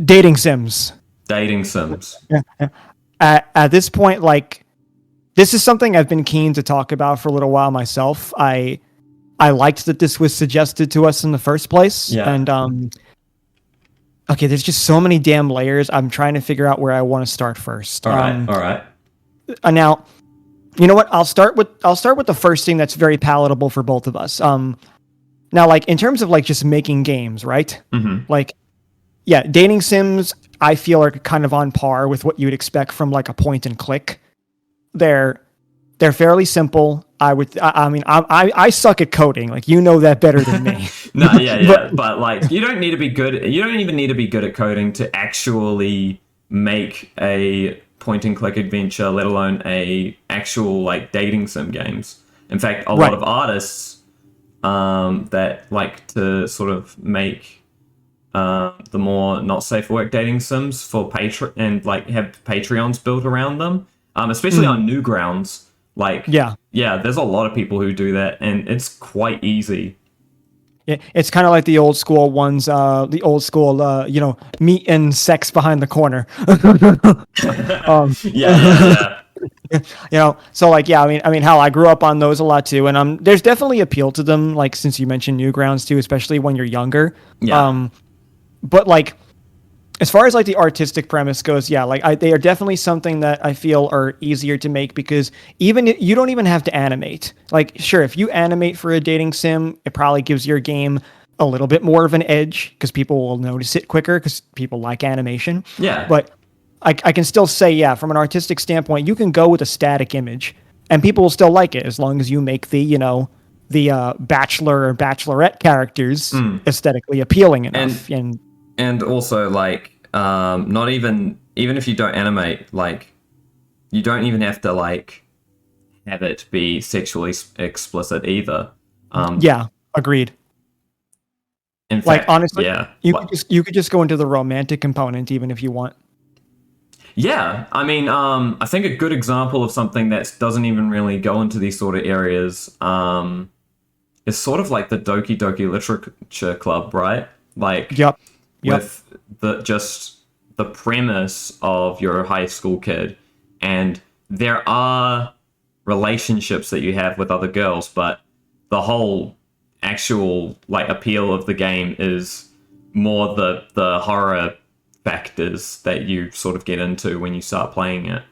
Dating sims. Dating sims. Yeah. At this point, like, this is something I've been keen to talk about for a little while myself. I liked that this was suggested to us in the first place. Yeah. And okay, there's just so many damn layers. I'm trying to figure out where I want to start first. All right. Now, you know what? I'll start with the first thing that's very palatable for both of us. Now, like, in terms of like just making games, right? Mm-hmm. Like, yeah, dating sims I feel are kind of on par with what you'd expect from like a point and click. They're fairly simple. I mean, I suck at coding. Like, you know that better than me. No, yeah. But like, you don't need to be good. You don't even need to be good at coding to actually make a point and click adventure, let alone a actual like dating sim games. In fact, a lot of artists that like to sort of make the more not safe for work dating sims for Patreon and like have Patreons built around them, especially on Newgrounds. Like, yeah, there's a lot of people who do that, and it's quite easy. Yeah, it's kind of like the old school ones, meat and sex behind the corner. Yeah. So like, yeah, I mean, hell, I grew up on those a lot too, and there's definitely appeal to them. Like, since you mentioned Newgrounds too, especially when you're younger. Yeah. But like, as far as like the artistic premise goes, yeah, like they are definitely something that I feel are easier to make because you don't even have to animate. Like, sure, if you animate for a dating sim, it probably gives your game a little bit more of an edge because people will notice it quicker because people like animation. Yeah. But I can still say, yeah, from an artistic standpoint, you can go with a static image and people will still like it as long as you make the bachelor or bachelorette characters aesthetically appealing enough. And also, like, not even if you don't animate, like, you don't even have to like have it be sexually explicit either. Yeah, agreed. In fact, like, honestly, yeah, you could just go into the romantic component even if you want. Yeah, I mean, I think a good example of something that doesn't even really go into these sort of areas is sort of like the Doki Doki Literature Club, right? Like, Yep. With the premise of you're a high school kid and there are relationships that you have with other girls, but the whole actual like appeal of the game is more the horror factors that you sort of get into when you start playing it.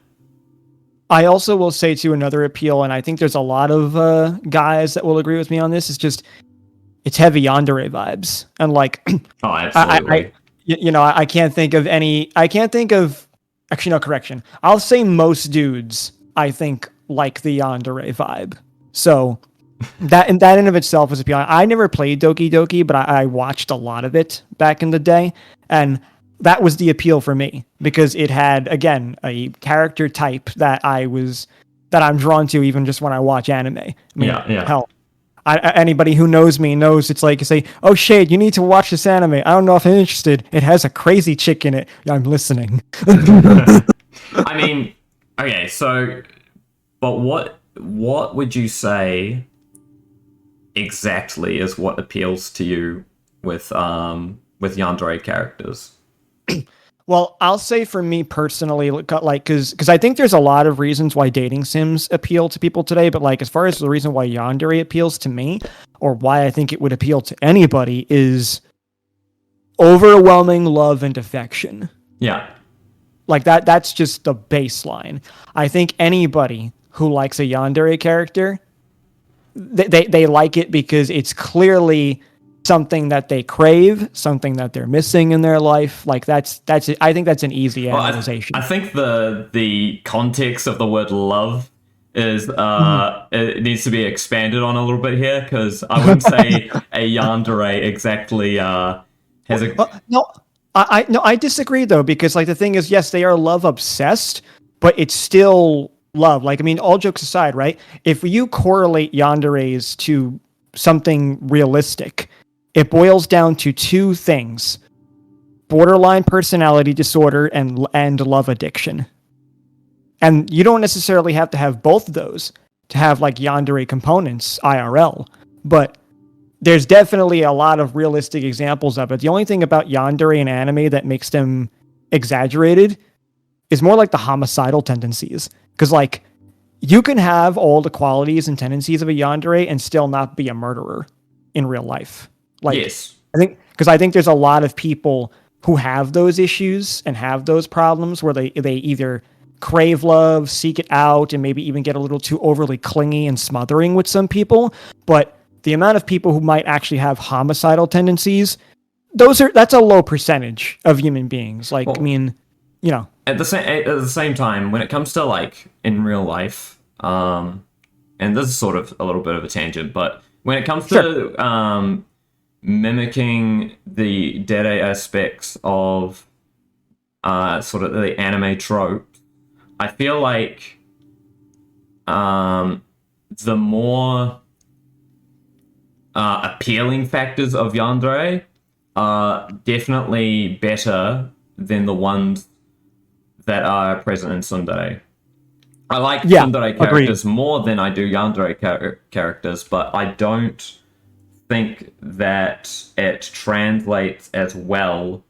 I also will say too, another appeal, and I think there's a lot of guys that will agree with me on this, is just it's heavy Yandere vibes. And like, oh, absolutely. I can't think of any. I can't think of. Actually, no, correction. I'll say most dudes I think like the Yandere vibe. So that in of itself is appealing. I never played Doki Doki, but I watched a lot of it back in the day, and that was the appeal for me because it had, again, a character type that I'm drawn to even just when I watch anime. I mean, yeah. Hell, anybody who knows me knows it's like you say, "Oh, Shade, you need to watch this anime." I don't know if I'm interested. It has a crazy chick in it. I'm listening. I mean, okay, so, but what would you say exactly is what appeals to you with Yandere characters? Well, I'll say for me personally, like, because I think there's a lot of reasons why dating sims appeal to people today, but like as far as the reason why Yandere appeals to me, or why I think it would appeal to anybody, is overwhelming love and affection. Yeah. Like that's just the baseline. I think anybody who likes a Yandere character, they like it because it's clearly something that they crave, something that they're missing in their life. Like that's I think that's an easy analyzation. I think the context of the word love is it needs to be expanded on a little bit here, because I wouldn't say a Yandere exactly has a no. I disagree though, because like the thing is, yes, they are love obsessed, but it's still love. Like, I mean, all jokes aside, right? If you correlate yanderes to something realistic, it boils down to two things: borderline personality disorder and love addiction. And you don't necessarily have to have both of those to have like yandere components IRL, but there's definitely a lot of realistic examples of it. The only thing about yandere in anime that makes them exaggerated is more like the homicidal tendencies. Because like you can have all the qualities and tendencies of a yandere and still not be a murderer in real life. Like, yes. I think there's a lot of people who have those issues and have those problems where they either crave love, seek it out, and maybe even get a little too overly clingy and smothering with some people. But the amount of people who might actually have homicidal tendencies, that's a low percentage of human beings. Like, well, I mean, you know. At the same time, when it comes to like in real life, and this is sort of a little bit of a tangent, but when it comes to mimicking the Dere aspects of sort of the anime trope, I feel like the more appealing factors of yandere are definitely better than the ones that are present in tsundere. I like tsundere characters more than I do yandere characters, but I don't think that it translates as well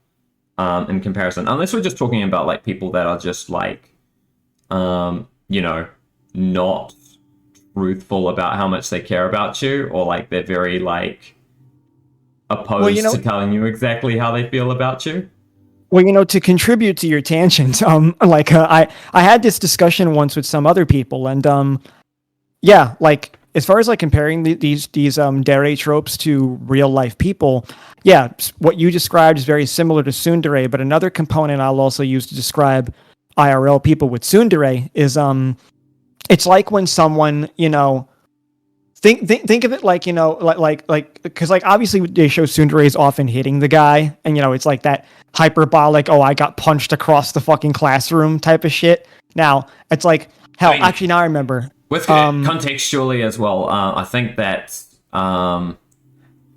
in comparison, unless we're just talking about like people that are just like you know, not truthful about how much they care about you, or like they're very like opposed to telling you exactly how they feel about you. Well, you know, to contribute to your tangent, I had this discussion once with some other people, and yeah, like as far as like comparing these Dere tropes to real life people, yeah, what you described is very similar to tsundere, but another component I'll also use to describe IRL people with tsundere is it's like when someone, you know, think of it like, you know, like because like obviously they show tsundere is often hitting the guy, and you know it's like that hyperbolic, oh, I got punched across the fucking classroom type of shit. Now it's like hell. I mean, actually, now I remember with contextually as well. I think that's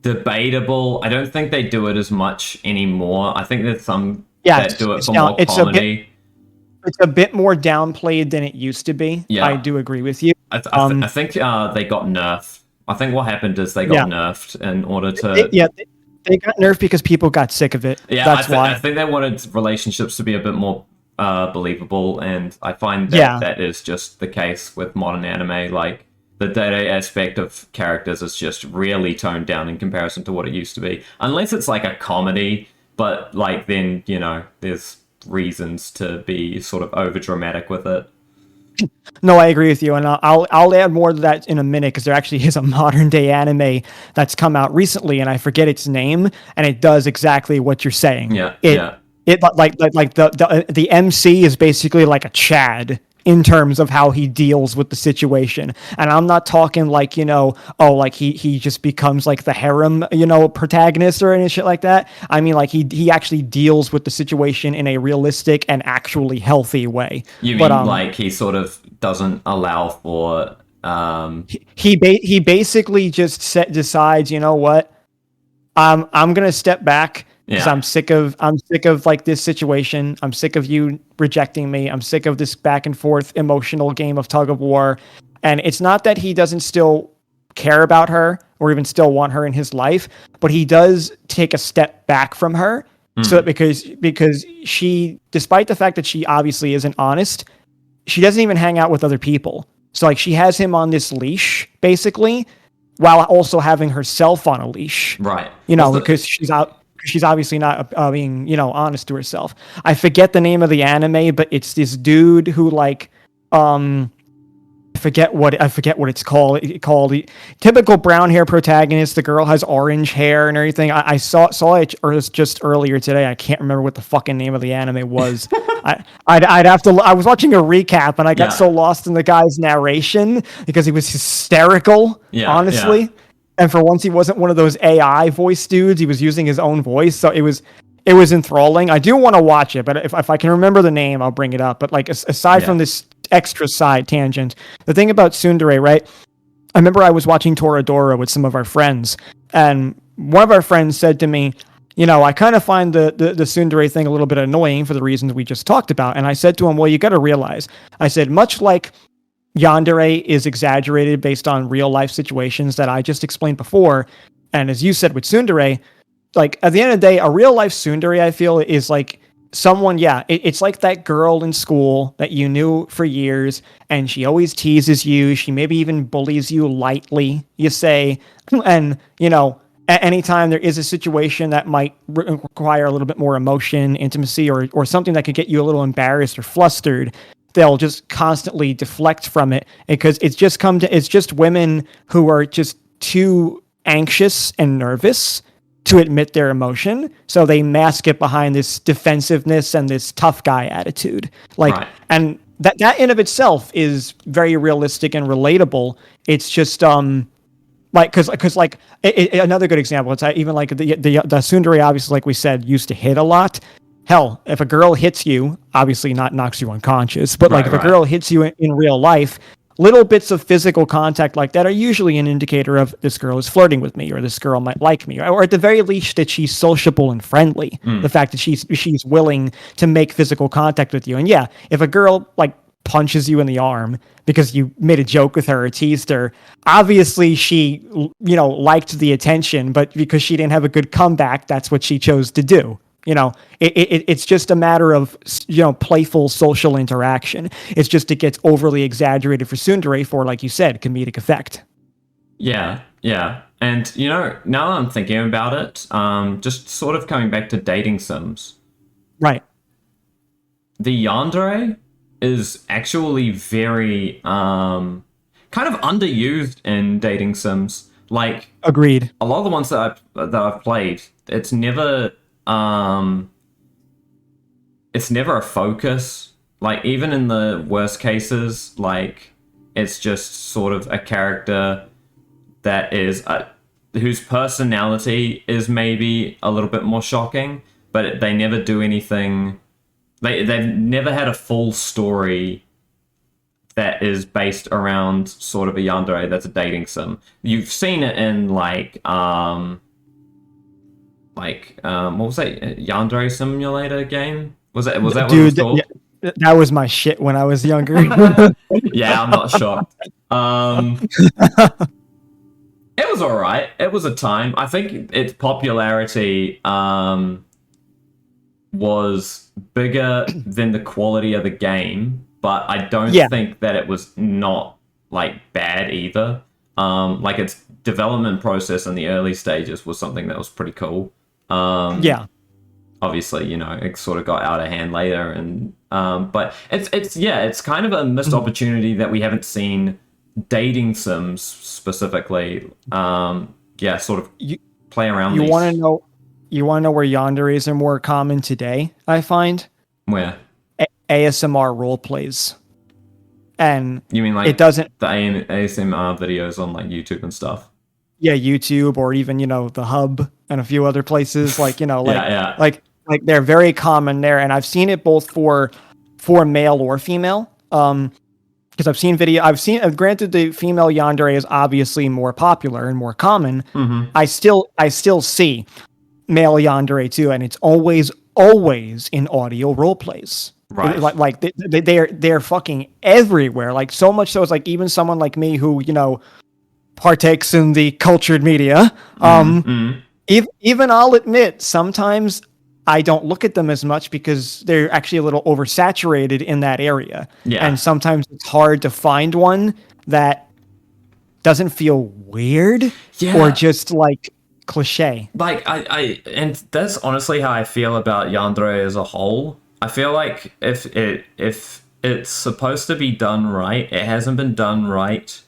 debatable. I don't think they do it as much anymore. I think there's some that do it for more comedy. It's a bit more downplayed than it used to be. Yeah. I do agree with you. I think they got nerfed. I think what happened is they got nerfed in order to... They got nerfed because people got sick of it. Yeah, that's why. I think they wanted relationships to be a bit more believable, and I find that that is just the case with modern anime. Like, the Dere aspect of characters is just really toned down in comparison to what it used to be. Unless it's like a comedy, but like then, you know, there's reasons to be sort of over dramatic with it. No, I agree with you, and I'll add more to that in a minute because there actually is a modern day anime that's come out recently, and I forget its name, and it does exactly what you're saying. It like the MC is basically like a Chad in terms of how he deals with the situation. And I'm not talking like, you know, oh, like he just becomes like the harem, you know, protagonist or any shit like that. I mean, like he actually deals with the situation in a realistic and actually healthy way. You mean like he sort of doesn't allow for... He basically just decides, you know what, I'm going to step back. Because I'm sick of like this situation. I'm sick of you rejecting me. I'm sick of this back and forth emotional game of tug of war. And it's not that he doesn't still care about her or even still want her in his life, but he does take a step back from her. So that because she, despite the fact that she obviously isn't honest, she doesn't even hang out with other people. So like she has him on this leash basically, while also having herself on a leash. Right. You know, because she's obviously not being, you know, honest to herself. I forget the name of the anime, but it's this dude who like, I forget what it's called. The typical brown hair protagonist. The girl has orange hair and everything. I saw it just earlier today. I can't remember what the fucking name of the anime was. I'd have to. I was watching a recap and I got so lost in the guy's narration because he was hysterical. Honestly. Yeah. And for once, he wasn't one of those AI voice dudes. He was using his own voice, so it was enthralling. I do want to watch it, but if I can remember the name, I'll bring it up. But like aside from this extra side tangent, the thing about tsundere, right? I remember I was watching Toradora with some of our friends, and one of our friends said to me, you know, I kind of find the tsundere thing a little bit annoying for the reasons we just talked about. And I said to him, well, you got to realize, I said, much like yandere is exaggerated based on real life situations that I just explained before, And as you said with Tsundere, like at the end of the day, a real life Tsundere, I feel, is like someone, it's like that girl in school that you knew for years, and she always teases you. She maybe even bullies you lightly, you say. And, at any time there is a situation that might require a little bit more emotion, intimacy, or something that could get you a little embarrassed or flustered, they'll just constantly deflect from it because it's just women who are just too anxious and nervous to admit their emotion, so they mask it behind this defensiveness and this tough guy attitude. Right. And that in of itself is very realistic and relatable. It's just because another good example. It's even like the tsundere, obviously, like we said, used to hit a lot. Hell, if a girl hits you, obviously not knocks you unconscious, but if a girl hits you in real life, little bits of physical contact like that are usually an indicator of this girl is flirting with me, or this girl might like me, or at the very least that she's sociable and friendly. The fact that she's willing to make physical contact with you. And yeah, if a girl punches you in the arm because you made a joke with her or teased her, obviously she liked the attention, but because she didn't have a good comeback, that's what she chose to do. It's just a matter of playful social interaction. It's just it gets overly exaggerated for tsundere for, like you said, comedic effect. Yeah. And now that I'm thinking about it, just sort of coming back to dating sims. Right. The Yandere is actually very kind of underused in dating sims. Agreed. A lot of the ones that I've played, it's never a focus. Even in the worst cases, it's just sort of a character that is whose personality is maybe a little bit more shocking, but they never do anything. They've never had a full story that is based around sort of a yandere that's a dating sim. You've seen it in what was that Yandere Simulator game? Was that what it was called? Yeah, that was my shit when I was younger. Yeah, I'm not shocked. It was alright. It was a time. I think its popularity was bigger than the quality of the game, but I don't think that it was not bad either. Its development process in the early stages was something that was pretty cool. Obviously, it sort of got out of hand later, and but it's kind of a missed opportunity that we haven't seen dating sims specifically. Sort of play around. You want to know? You want to know where yanderes are more common today? I find where ASMR role plays, and you mean it doesn't the ASMR videos on YouTube and stuff. Yeah, YouTube, or even the Hub and a few other places like they're very common there, and I've seen it both for male or female. Because I've seen granted the female yandere is obviously more popular and more common. Mm-hmm. I still see male yandere too, and it's always in audio role plays. Right. They're fucking everywhere. So much so it's even someone like me who partakes in the cultured media. Even I'll admit sometimes I don't look at them as much because they're actually a little oversaturated in that area. Yeah. And sometimes it's hard to find one that doesn't feel weird or just cliche. And that's honestly how I feel about yandere as a whole. I feel like if it's supposed to be done right, it hasn't been done right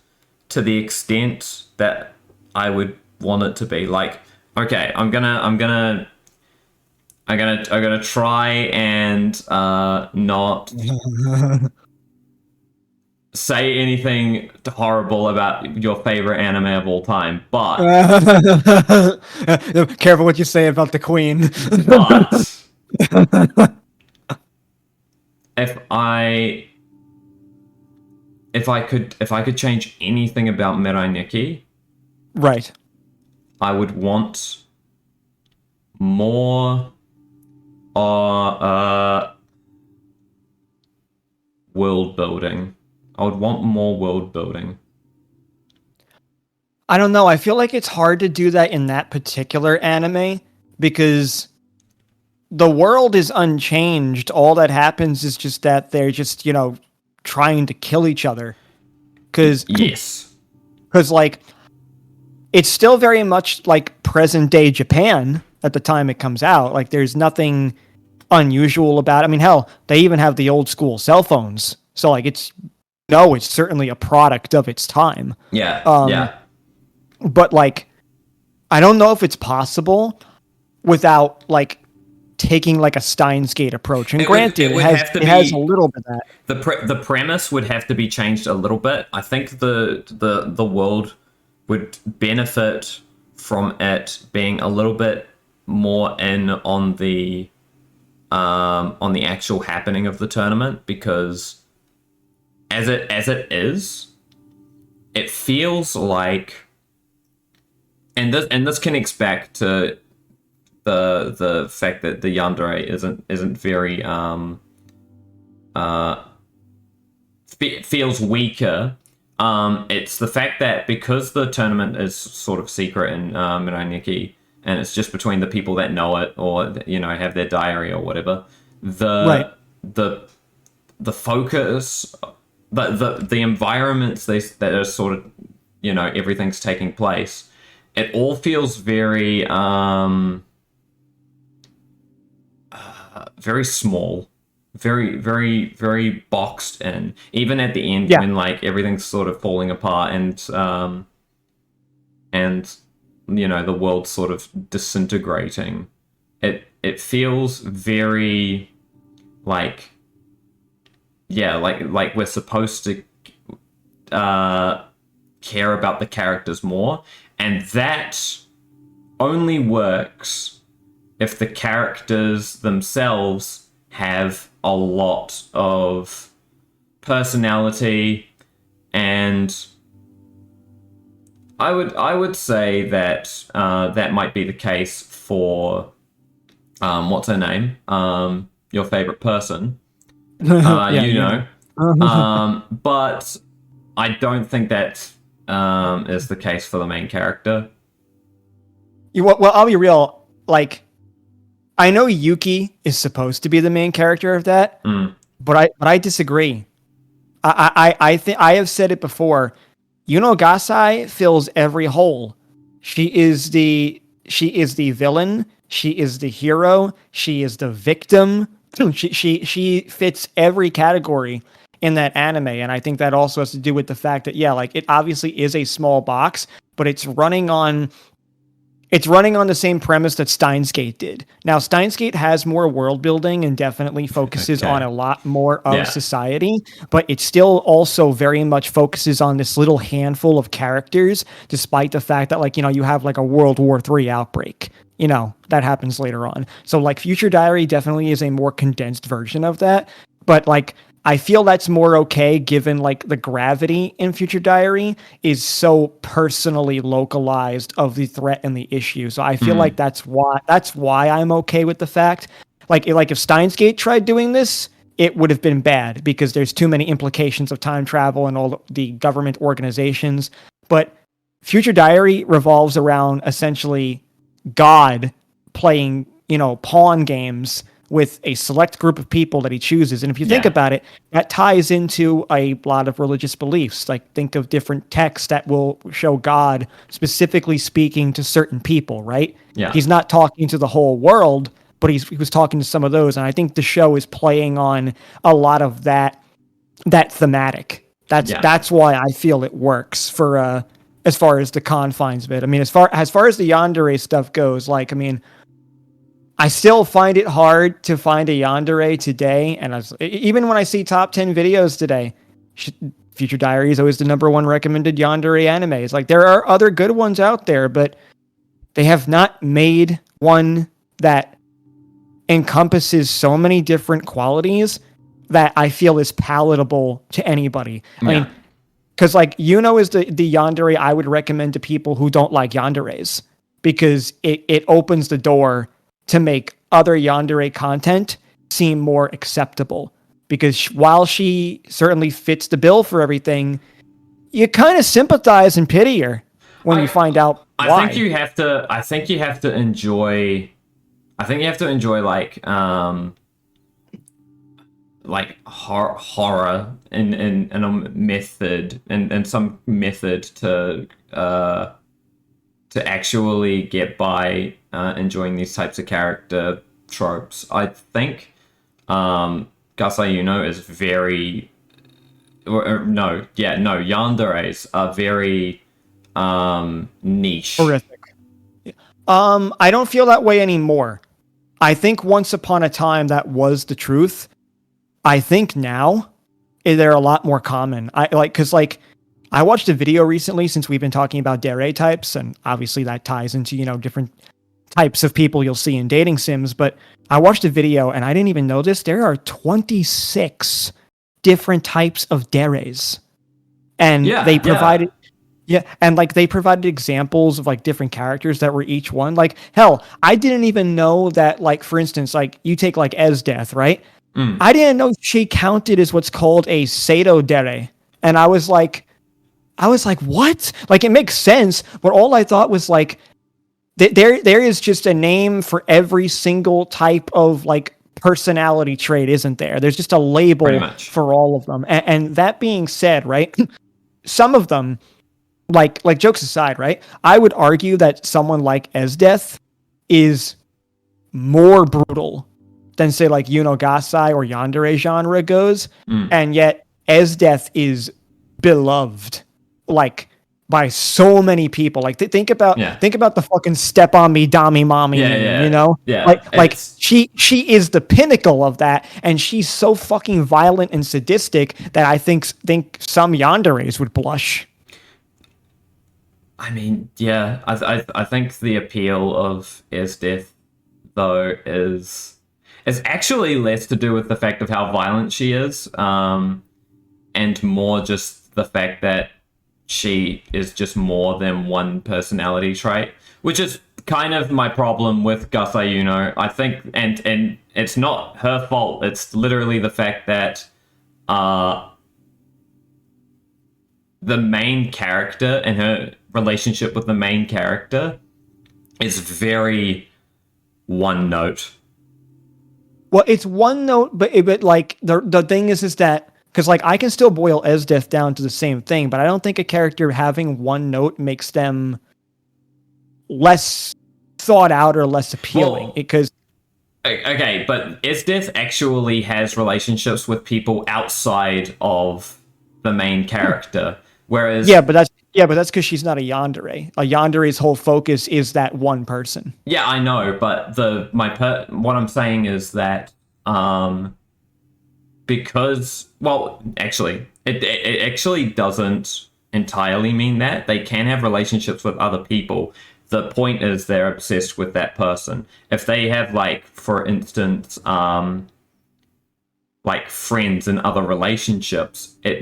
to the extent that I would want it to be. Okay, I'm gonna try and not say anything horrible about your favorite anime of all time, but careful what you say about the queen. But if I could change anything about Mirai Nikki, right, I would want more world building. I would want more world building. I don't know. I feel like it's hard to do that in that particular anime because the world is unchanged. All that happens is just that they're just, trying to kill each other. Yes. Because, like, it's still very much like present day Japan at the time it comes out. Like, there's nothing unusual about it. I mean, hell, they even have the old school cell phones. So, like, it's certainly a product of its time. Yeah. Yeah. But, like, I don't know if it's possible without, like, taking, like, a Steins Gate approach. And granted, it has a little bit of that. The premise would have to be changed a little bit. I think the world would benefit from it being a little bit more in on the actual happening of the tournament, because as it is, it feels like, and this connects back to the fact that the Yandere isn't very feels weaker. It's the fact that because the tournament is sort of secret in Mirai Nikki, and it's just between the people that know it or have their diary or whatever, the focus, the environments that are sort of everything's taking place, it all feels very very small, very, very, very boxed in. Even at the end, when like everything's sort of falling apart and the world's sort of disintegrating, it feels very like like we're supposed to care about the characters more, and that only works if the characters themselves have a lot of personality. And I would say that that might be the case for what's her name? Your favorite person, Yuno. But I don't think that is the case for the main character. Well, I'll be real. Like, I know Yuki is supposed to be the main character of that, but I disagree. I think I have said it before. Yuno Gasai fills every hole. She is the villain. She is the hero. She is the victim. She fits every category in that anime, and I think that also has to do with the fact that like it obviously is a small box, but it's running on the same premise that Steins Gate did. Now, Steins Gate has more world building and definitely focuses on a lot more of society, but it still also very much focuses on this little handful of characters, despite the fact that, like, you have like a World War III outbreak. That happens later on. So, like, Future Diary definitely is a more condensed version of that, but, like, I feel that's more okay given, like, the gravity in Future Diary is so personally localized of the threat and the issue. So I feel like that's why I'm okay with the fact, like if Steins Gate tried doing this, it would have been bad because there's too many implications of time travel and all the government organizations. But Future Diary revolves around essentially God playing, pawn games with a select group of people that he chooses. And if you think about it, that ties into a lot of religious beliefs. Like, think of different texts that will show God specifically speaking to certain people, right? Yeah. He's not talking to the whole world, but he was talking to some of those. And I think the show is playing on a lot of that thematic. That's why I feel it works for as far as the confines of it. I mean, as far as the Yandere stuff goes, like, I mean, I still find it hard to find a Yandere today, and even when I see top 10 videos today, Future Diary is always the number one recommended Yandere anime. It's like, there are other good ones out there, but they have not made one that encompasses so many different qualities that I feel is palatable to anybody. I mean, because, like, Yuno is the Yandere I would recommend to people who don't like Yanderes, because it opens the door to make other Yandere content seem more acceptable. Because while she certainly fits the bill for everything, you kind of sympathize and pity her. when you find out I why. think you have to. I think you have to enjoy. I think you have to enjoy horror in a method and some method to actually get by enjoying these types of character tropes. I think Gasai Yuno is very Yanderes are very niche. Horrific. I don't feel that way anymore. I think once upon a time that was the truth. I think now they're a lot more common. I watched a video recently since we've been talking about Dere types, and obviously that ties into, different types of people you'll see in dating sims, but I watched a video and I didn't even know this. There are 26 different types of Deres. And they provided they provided examples of like different characters that were each one. Like, hell, I didn't even know that, like, for instance, like you take like Esdeath, right? I didn't know she counted as what's called a Sato Dere. And I was like, what? Like, it makes sense, but all I thought was like, there is just a name for every single type of like personality trait, isn't there? There's just a label for all of them. And that being said, right, some of them, like jokes aside, right, I would argue that someone like Esdeath is more brutal than, say, like Yuno Gasai or Yandere genre goes. And yet Esdeath is beloved, like, by so many people. Like, think about the fucking step on me, Dami Mommy, you know? Yeah. Like she is the pinnacle of that, and she's so fucking violent and sadistic that I think some Yanderes would blush. I mean, yeah, I think the appeal of Esdeath, though, is actually less to do with the fact of how violent she is, and more just the fact that she is just more than one personality trait, which is kind of my problem with Gasai Yuno. I think, and it's not her fault. It's literally the fact that the main character and her relationship with the main character is very one note. Well, it's one note, but like the thing is that, because like I can still boil Esdeath down to the same thing, but I don't think a character having one note makes them less thought out or less appealing. Because okay, but Esdeath actually has relationships with people outside of the main character, whereas but that's because she's not a Yandere. A Yandere's whole focus is that one person. Yeah, I know, but what I'm saying is that because, well, actually, it actually doesn't entirely mean that. They can have relationships with other people. The point is they're obsessed with that person. If they have, like, for instance, like friends in other relationships, they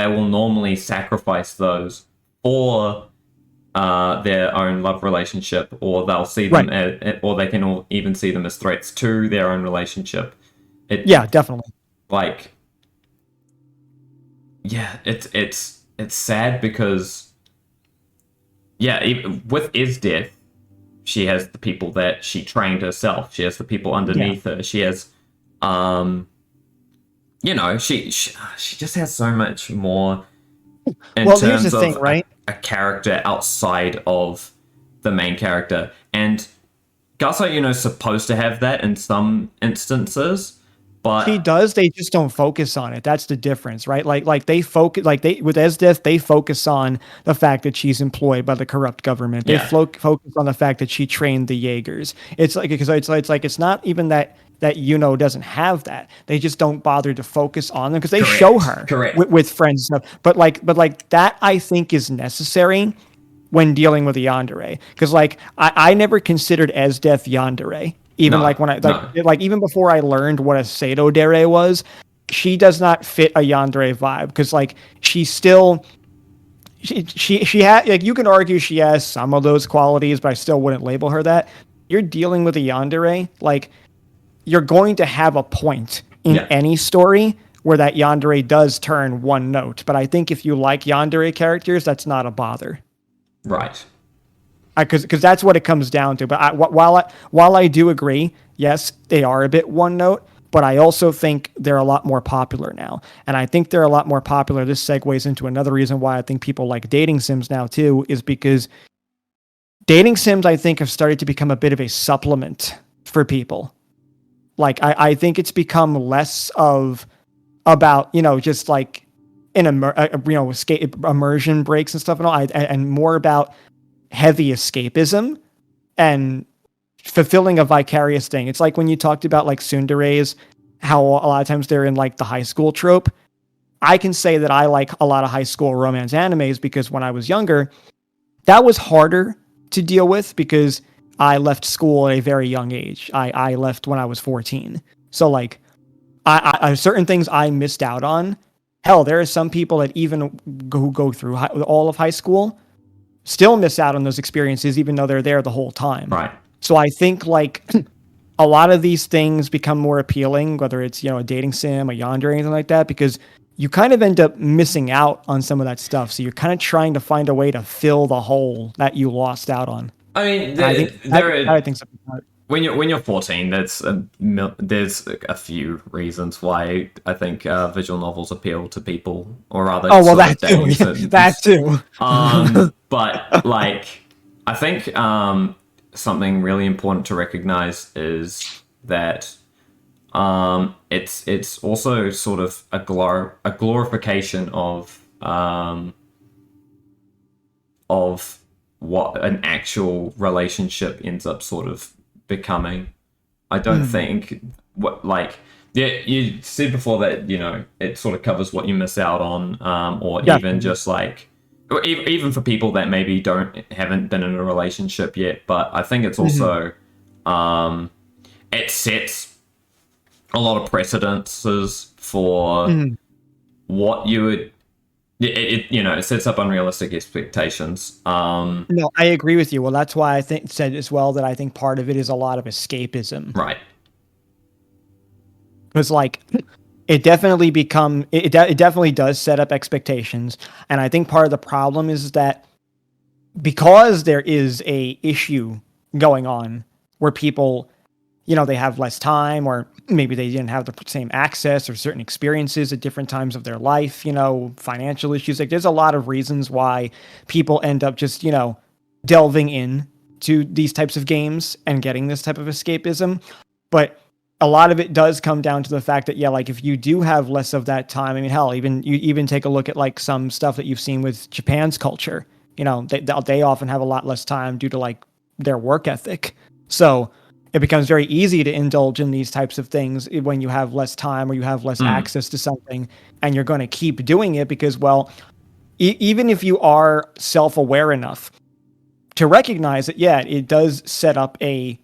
will normally sacrifice those for their own love relationship, or they'll see them or they can even see them as threats to their own relationship. Definitely. Like, it's sad because with Esdeath, she has the people that she trained herself. She has the people underneath her. She has she just has so much more in terms here's the thing, of right? a character outside of the main character. And Gasai Yuno's supposed to have that in some instances, but he does. They just don't focus on it. That's the difference, right? Like they focus, with Esdeath, they focus on the fact that she's employed by the corrupt government. They focus on the fact that she trained the Jaegers. It's like, because it's not even that Yuno doesn't have that. They just don't bother to focus on them because they show her with friends and stuff. But like that, I think, is necessary when dealing with a Yandere. Because like I never considered Esdeath Yandere. Even even before I learned what a Sato Dere was, she does not fit a Yandere vibe, because like she had, like, you can argue she has some of those qualities, but I still wouldn't label her that. You're dealing with a Yandere, like, you're going to have a point in any story where that Yandere does turn one note. But I think if you like Yandere characters, that's not a bother. Right. Because that's what it comes down to. But while I do agree, yes, they are a bit one note, but I also think they're a lot more popular now. And I think they're a lot more popular. This segues into another reason why I think people like dating sims now too, is because dating sims, I think, have started to become a bit of a supplement for people. Like, I think it's become less of about, just like escape immersion breaks and stuff and all, and more about heavy escapism and fulfilling a vicarious thing. It's like when you talked about like tsunderes, how a lot of times they're in like the high school trope. I can say that I like a lot of high school romance animes because when I was younger, that was harder to deal with because I left school at a very young age. I left when I was 14. So like I certain things I missed out on. Hell, there are some people that even who go through all of high school still miss out on those experiences, even though they're there the whole time. Right. So I think like a lot of these things become more appealing, whether it's, a dating sim, a Yandere, or anything like that, because you kind of end up missing out on some of that stuff. So you're kind of trying to find a way to fill the hole that you lost out on. I mean, I think something about it. When you're 14, there's a few reasons why I think visual novels appeal to people, or rather, that too. Yeah, that too. But like, I think something really important to recognize is that it's also sort of a glorification of what an actual relationship ends up sort of becoming. I don't think you said before that it sort of covers what you miss out on, or even just like, or even for people that maybe haven't been in a relationship yet. But I think it's also it sets a lot of precedences for what you would. It sets up unrealistic expectations. No, I agree with you. Well, that's why I said as well that I think part of it is a lot of escapism. Right. Because like it definitely it definitely does set up expectations, and I think part of the problem is that because there is a issue going on where people, they have less time, or maybe they didn't have the same access or certain experiences at different times of their life, financial issues. Like there's a lot of reasons why people end up just, delving in to these types of games and getting this type of escapism. But a lot of it does come down to the fact that, like if you do have less of that time, I mean, hell, even take a look at like some stuff that you've seen with Japan's culture, they often have a lot less time due to like their work ethic. So it becomes very easy to indulge in these types of things when you have less time or you have less access to something, and you're going to keep doing it because, well, even if you are self-aware enough to recognize that, it does set up a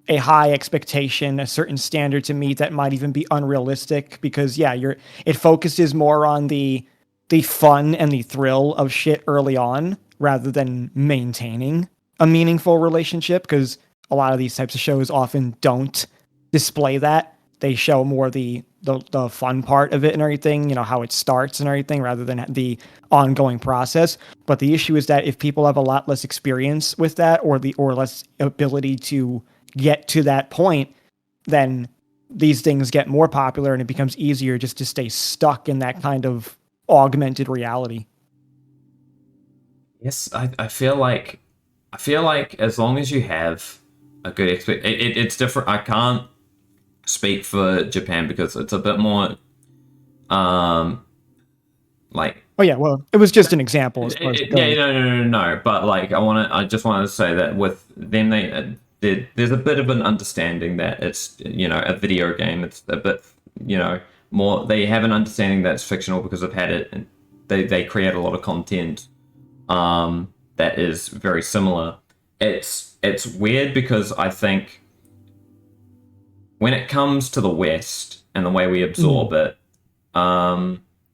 high expectation, a certain standard to meet that might even be unrealistic because, it focuses more on the fun and the thrill of shit early on rather than maintaining a meaningful relationship, because a lot of these types of shows often don't display that. They show more the fun part of it and everything, how it starts and everything, rather than the ongoing process. But the issue is that if people have a lot less experience with that, or less ability to get to that point, then these things get more popular and it becomes easier just to stay stuck in that kind of augmented reality. Yes, I feel like as long as you have a good it's different. I can't speak for Japan because it's a bit more like. Oh yeah, well, it was just an example. No. But like, I just wanted to say that with them, there's a bit of an understanding that it's a video game. It's a bit more. They have an understanding that it's fictional because they've had it, and they create a lot of content that is very similar. It's weird because I think when it comes to the West and the way we absorb it,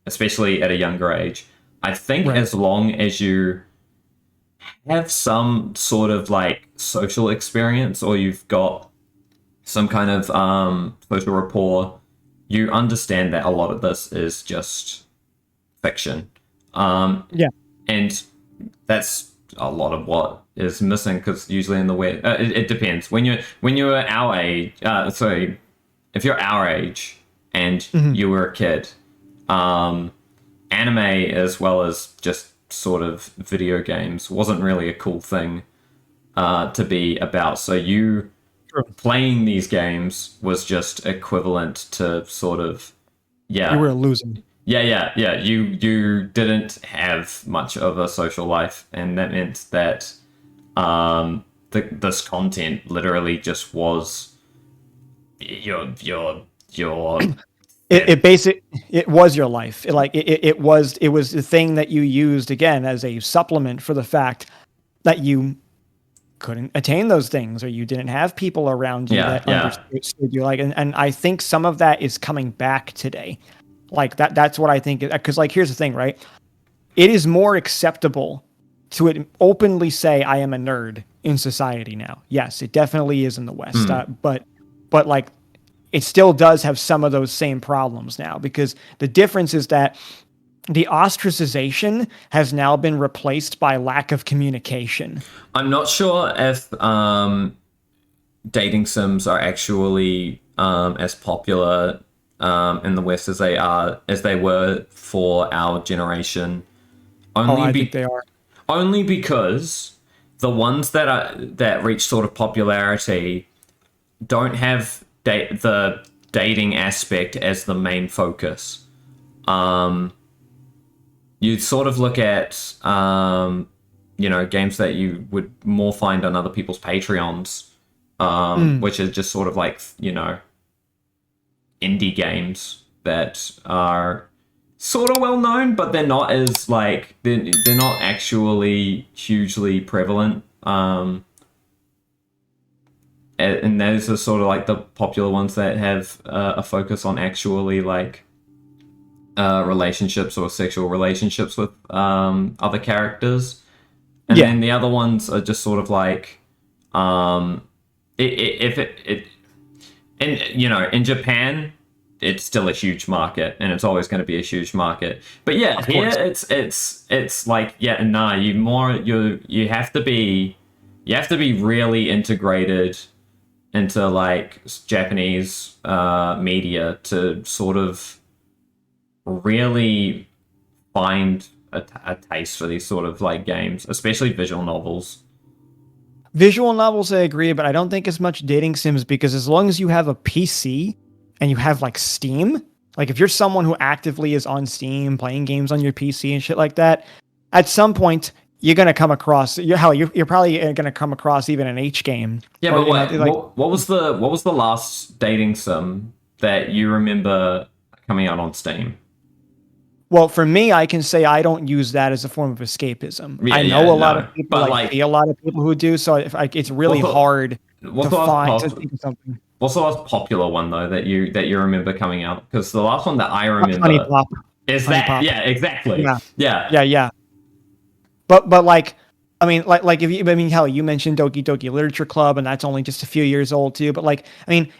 especially at a younger age, I think as long as you have some sort of like social experience, or you've got some kind of social rapport, you understand that a lot of this is just fiction. And that's a lot of what is missing, because usually in the West, it depends. When you're our age, if you're our age and you were a kid, anime as well as just sort of video games wasn't really a cool thing to be about. So you playing these games was just equivalent to sort of, yeah. You were losing. Yeah. You didn't have much of a social life, and that meant that this content literally just was your it was your life. It was the thing that you used again as a supplement for the fact that you couldn't attain those things, or you didn't have people around you that understood you. And I think some of that is coming back today. That's what I think, because here's the thing, right? It is more acceptable to openly say I am a nerd in society now. Yes, it definitely is in the West, but it still does have some of those same problems now, because the difference is that the ostracization has now been replaced by lack of communication. I'm not sure if dating sims are actually as popular in the West as they were for our generation. I think they are. Only because the ones that reach sort of popularity don't have the dating aspect as the main focus. You sort of look at games that you would more find on other people's Patreons, which is just sort of indie games that are sort of well known, but they're not as they're not actually hugely prevalent. And those are sort of the popular ones that have a focus on actually relationships or sexual relationships with other characters. And then the other ones are just sort of in Japan, it's still a huge market, and it's always going to be a huge market. But here it's you have to be really integrated into Japanese media to sort of really find a taste for these sort of games, especially visual novels. Visual novels, I agree, but I don't think as much dating sims, because as long as you have a PC and you have Steam, if you're someone who actively is on Steam playing games on your PC and shit like that, at some point you're gonna come across you're probably gonna come across even an H game. Yeah, but what was the last dating sim that you remember coming out on Steam? Well, for me, I can say I don't use that as a form of escapism. I know a lot of people, a lot of people who do. So it's really hard to find something. What's the last popular one though that you remember coming out? Because the last one that I remember is Honey Pop. Yeah, exactly. Yeah. But hell, you mentioned Doki Doki Literature Club, and that's only just a few years old too. But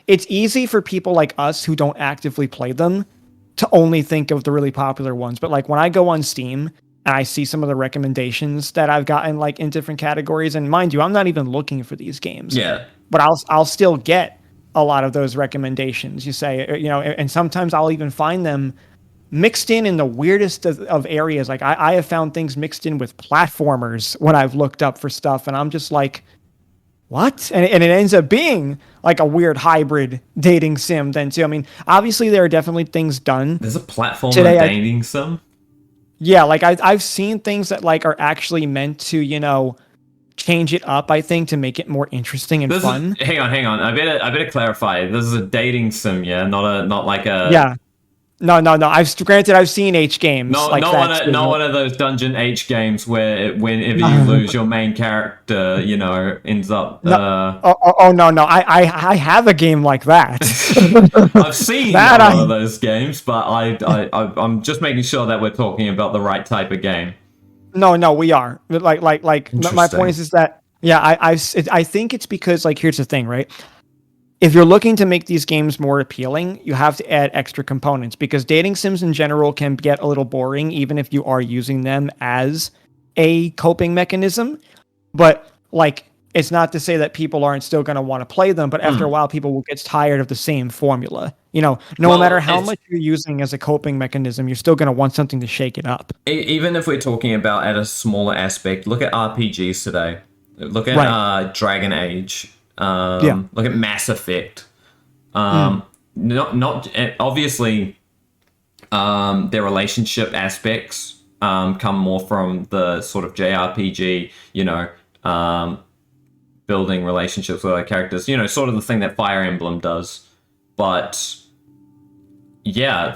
it's easy for people like us who don't actively play them to only think of the really popular ones. But when I go on Steam and I see some of the recommendations that I've gotten in different categories, and mind you, I'm not even looking for these games. Yeah. But I'll still get a lot of those recommendations. You say, and sometimes I'll even find them mixed in the weirdest of areas. I have found things mixed in with platformers when I've looked up for stuff, and I'm just what? And it ends up being a weird hybrid dating sim then too. I mean, obviously there are definitely things done. There's a platform dating sim? Yeah, I've seen things that are actually meant to, change it up, I think, to make it more interesting and fun. Hang on. I better clarify. This is a dating sim, yeah? Not like a... Yeah. No. I've seen H games. Not one of those dungeon H games where whenever you lose, your main character, ends up. No. I have a game like that. I've seen one of those games, but I'm just making sure that we're talking about the right type of game. No, we are. My point is that I think it's because here's the thing, right? If you're looking to make these games more appealing, you have to add extra components, because dating sims in general can get a little boring, even if you are using them as a coping mechanism, but like it's not to say that people aren't still going to want to play them, but after a while people will get tired of the same formula. No matter how much you're using as a coping mechanism, you're still going to want something to shake it up. Even if we're talking about at a smaller aspect, look at RPGs today. Look at Dragon Age. Look at Mass Effect. Not obviously, their relationship aspects come more from the sort of JRPG, building relationships with our characters, sort of the thing that Fire Emblem does. But yeah,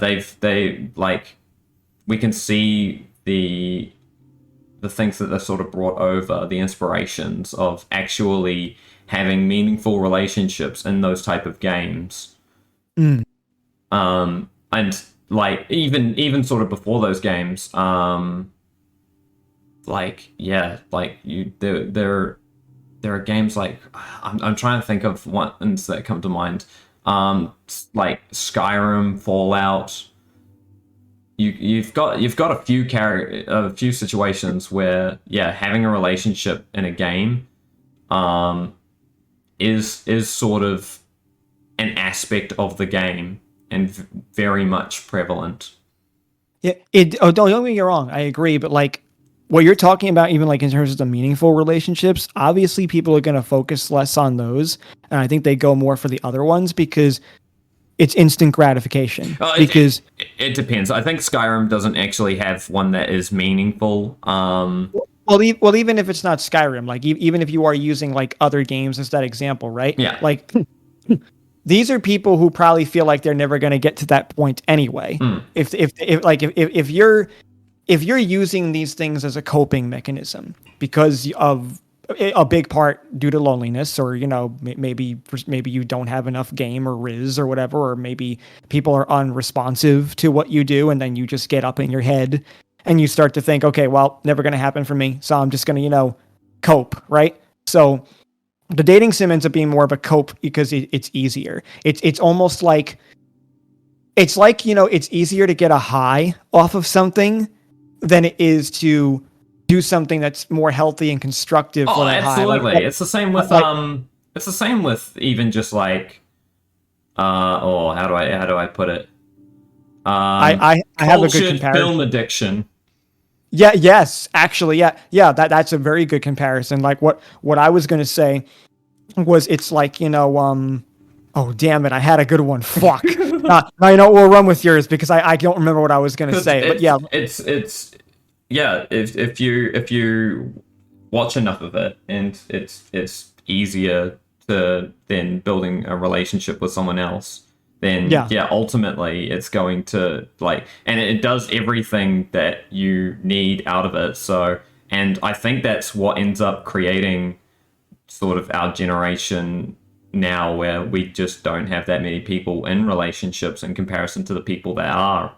we can see the things that they've sort of brought over, the inspirations of actually having meaningful relationships in those type of games. And like even sort of before those games, there are games like I'm trying to think of ones that come to mind, like Skyrim, Fallout. You've got a few situations where having a relationship in a game is sort of an aspect of the game and very much prevalent. Yeah, don't get me wrong, I agree, but like what you're talking about, even like in terms of the meaningful relationships, obviously people are going to focus less on those, and I think they go more for the other ones because it's instant gratification. Because it depends. I think Skyrim doesn't actually have one that is meaningful. Well, even if it's not Skyrim, like even if you are using like other games as that example, right? Yeah. Like these are people who probably feel like they're never going to get to that point anyway. If you're using these things as a coping mechanism because of a big part due to loneliness, or maybe you don't have enough game or Riz or whatever, or maybe people are unresponsive to what you do, and then you just get up in your head and you start to think, okay, well, never going to happen for me, so I'm just going to cope, right? So the dating sim ends up being more of a cope because it's easier. It's almost like it's easier to get a high off of something than it is to do something that's more healthy and constructive for that absolutely. high. Like, it's the same with it's the same with even just like how do I put it? I have a good comparison. Film addiction. Yeah, yes, actually, yeah, that's a very good comparison. Like what I was going to say was it's like, oh, damn it, I had a good one. Fuck. We'll run with yours because I don't remember what I was going to say. But yeah. If you watch enough of it, and it's easier to then building a relationship with someone else, then ultimately it's going to and it does everything that you need out of it. So, and I think that's what ends up creating sort of our generation now, where we just don't have that many people in relationships in comparison to the people that are.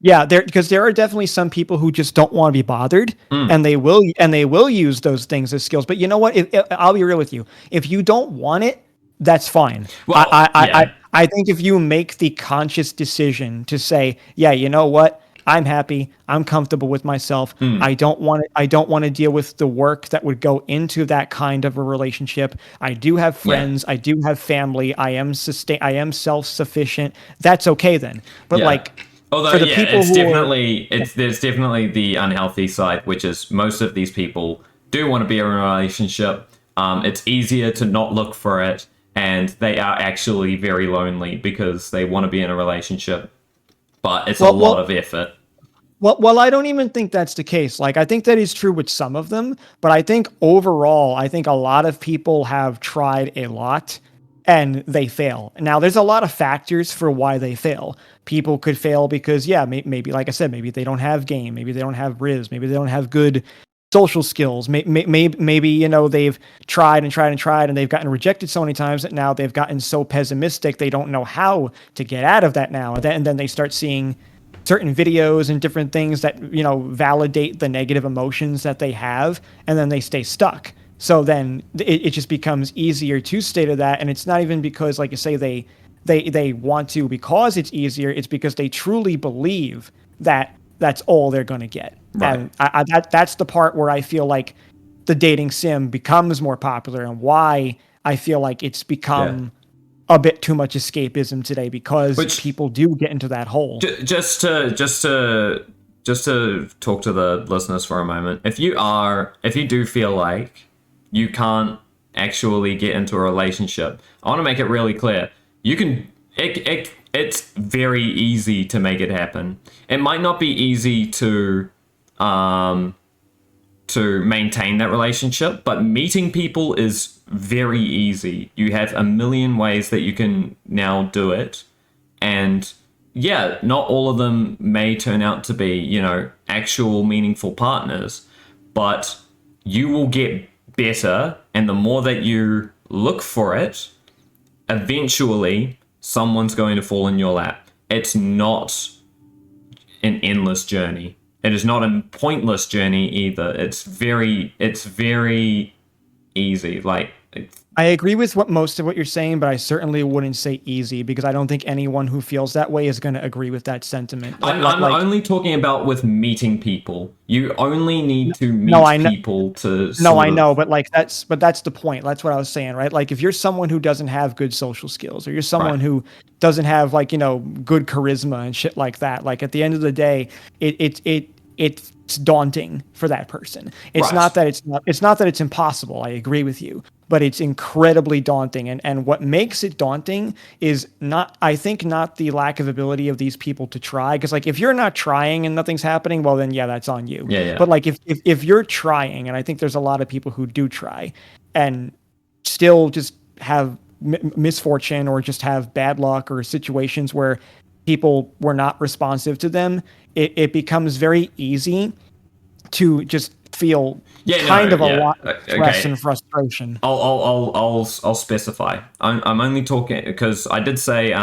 Yeah, because there are definitely some people who just don't want to be bothered, and they will use those things as skills. But you know what? I'll be real with you. If you don't want it, that's fine. Well, I think if you make the conscious decision to say, yeah, you know what? I'm happy. I'm comfortable with myself. I don't want to deal with the work that would go into that kind of a relationship. I do have friends. I do have family. I am self-sufficient. That's okay then. But although for the people there's definitely the unhealthy side, which is most of these people do want to be in a relationship. It's easier to not look for it, and they are actually very lonely because they want to be in a relationship, but it's a lot of effort. Well, I don't even think that's the case. Like, I think that is true with some of them, but I think overall, a lot of people have tried a lot and they fail. Now, there's a lot of factors for why they fail. People could fail because, maybe, like I said, maybe they don't have game, maybe they don't have Riz, maybe they don't have good social skills. Maybe they've tried and they've gotten rejected so many times that now they've gotten so pessimistic they don't know how to get out of that now. And then they start seeing certain videos and different things that validate the negative emotions that they have, and then they stay stuck. So then it just becomes easier to stay to that, and it's not even because, like you say, they want to because it's easier. It's because they truly believe that that's all they're going to get. Right. And that's the part where I feel like the dating sim becomes more popular, and why I feel like it's become a bit too much escapism today, because people do get into that hole. Just to talk to the listeners for a moment. If you do feel like you can't actually get into a relationship, I want to make it really clear. You can. It's very easy to make it happen. It might not be easy to maintain that relationship, but meeting people is very easy. You have a million ways that you can now do it, and yeah, not all of them may turn out to be, actual meaningful partners, but you will get better, and the more that you look for it, eventually someone's going to fall in your lap. It's not an endless journey. It is not a pointless journey either. It's very easy. Like, I agree with most of what you're saying, but I certainly wouldn't say easy, because I don't think anyone who feels that way is going to agree with that sentiment. I'm only talking about with meeting people. You only need to meet people to. I know, but that's the point. That's what I was saying, right? Like, if you're someone who doesn't have good social skills, or you're someone who doesn't have good charisma and shit like that, like, at the end of the day, it's daunting for that person. It's not that it's impossible. I agree with you, but it's incredibly daunting. And what makes it daunting is not the lack of ability of these people to try. Because if you're not trying and nothing's happening, well then that's on you. Yeah. But if you're trying, and I think there's a lot of people who do try and still just have misfortune, or just have bad luck, or situations where people were not responsive to them, it becomes very easy to just feel a lot of stress and frustration. I'll specify. I'm only talking because I did say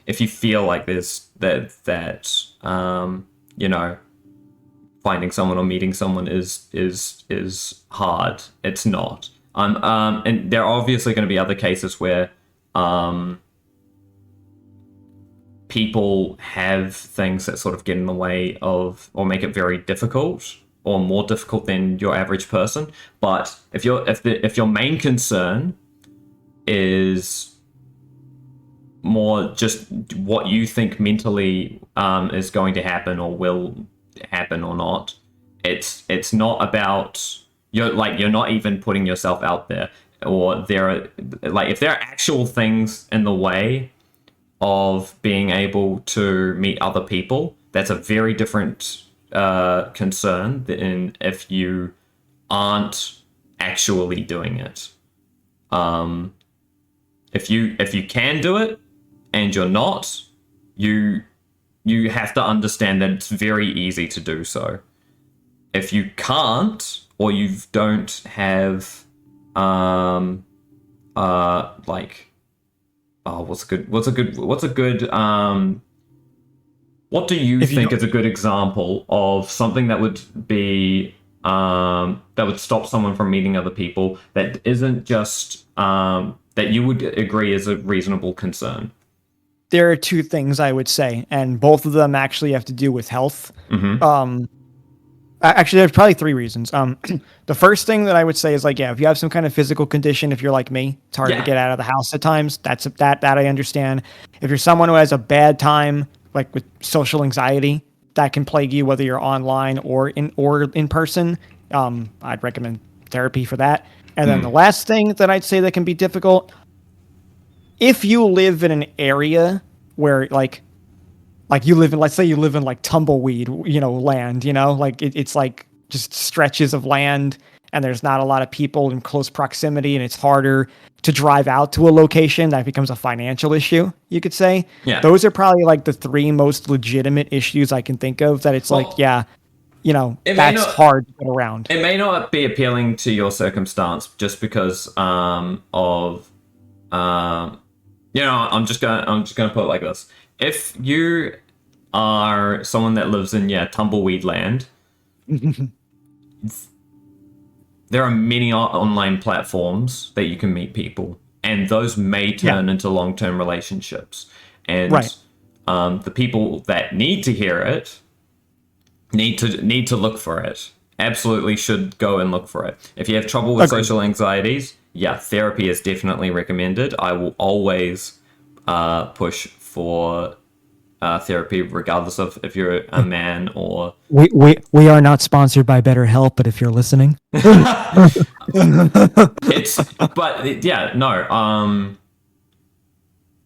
if you feel like there's that finding someone or meeting someone is hard. It's not. And there are obviously going to be other cases where people have things that sort of get in the way of, or make it very difficult, or more difficult than your average person. But if your main concern is more just what you think mentally is going to happen or will happen or not, it's not about you're not even putting yourself out there, or there are if there are actual things in the way of being able to meet other people, that's a very different concern than if you aren't actually doing it. If you can do it and you're not, you have to understand that it's very easy to do so. If you can't, or you don't have what do you think is a good example of something that would be that would stop someone from meeting other people, that isn't just that you would agree is a reasonable concern? There are two things I would say, and both of them actually have to do with health. Mm-hmm. Actually, there's probably three reasons. The first thing that I would say is if you have some kind of physical condition, if you're like me, it's hard to get out of the house at times. That I understand. If you're someone who has a bad time, like with social anxiety, that can plague you whether you're online or in person, I'd recommend therapy for that. And then the last thing that I'd say that can be difficult, if you live in an area where you live in, let's say you live in tumbleweed, land, it's just stretches of land, and there's not a lot of people in close proximity, and it's harder to drive out to a location. That becomes a financial issue, you could say. Yeah. Those are probably the three most legitimate issues I can think of, that it's that's hard to get around. It may not be appealing to your circumstance just because of I'm just gonna put it like this. If you are someone that lives in tumbleweed land, there are many online platforms that you can meet people, and those may turn into long-term relationships. And the people that need to hear it need to look for it. Absolutely should go and look for it. If you have trouble with social anxieties, yeah, therapy is definitely recommended. I will always push for therapy, regardless of if you're a man or... We are not sponsored by BetterHelp, but if you're listening... But yeah, no.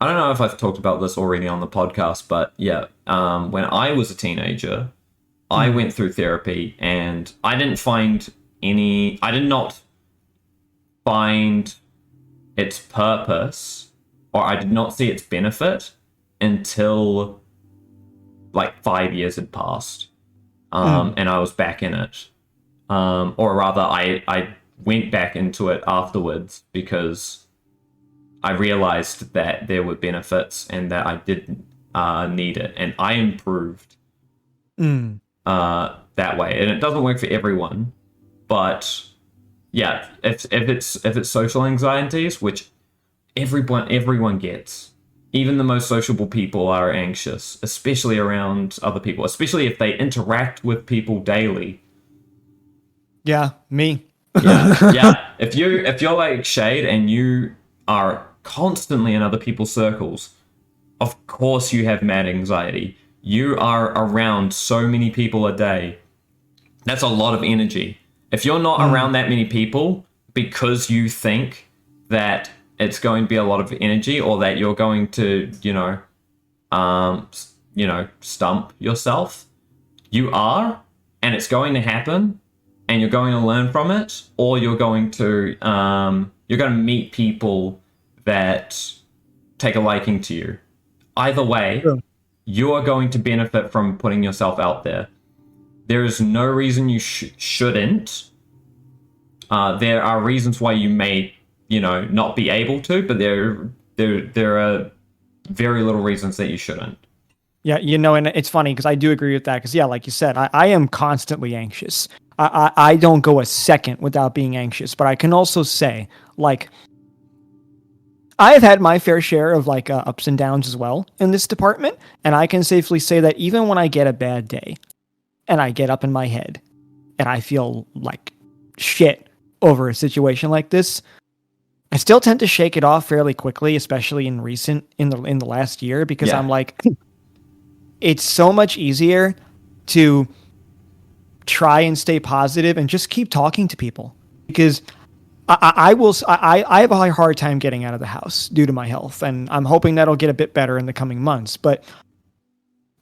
I don't know if I've talked about this already on the podcast, but yeah, when I was a teenager, I went through therapy, and I did not find its purpose, or I did not see its benefit until like 5 years had passed, and I was back in it, or rather, I went back into it afterwards because I realized that there were benefits and that I didn't need it, and I improved that way. And it doesn't work for everyone, but yeah, if it's social anxieties, which everyone gets. Even the most sociable people are anxious, especially around other people, especially if they interact with people daily. Yeah, me. Yeah. If you're like Shade and you are constantly in other people's circles, of course you have mad anxiety. You are around so many people a day. That's a lot of energy. If you're not around that many people because you think that it's going to be a lot of energy, or that you're going to, stump yourself, you are, and it's going to happen, and you're going to learn from it, or you're going to meet people that take a liking to you. Either way, you are going to benefit from putting yourself out there. There is no reason you shouldn't. There are reasons why you may, not be able to, but there are very little reasons that you shouldn't. Yeah, and it's funny because I do agree with that. Because yeah, like you said, I am constantly anxious. I don't go a second without being anxious. But I can also say, like, I've had my fair share of like ups and downs as well in this department, and I can safely say that even when I get a bad day, and I get up in my head, and I feel like shit over a situation like this, I still tend to shake it off fairly quickly, especially in the last year, because I'm like, it's so much easier to try and stay positive and just keep talking to people, because I have a hard time getting out of the house due to my health, and I'm hoping that'll get a bit better in the coming months. But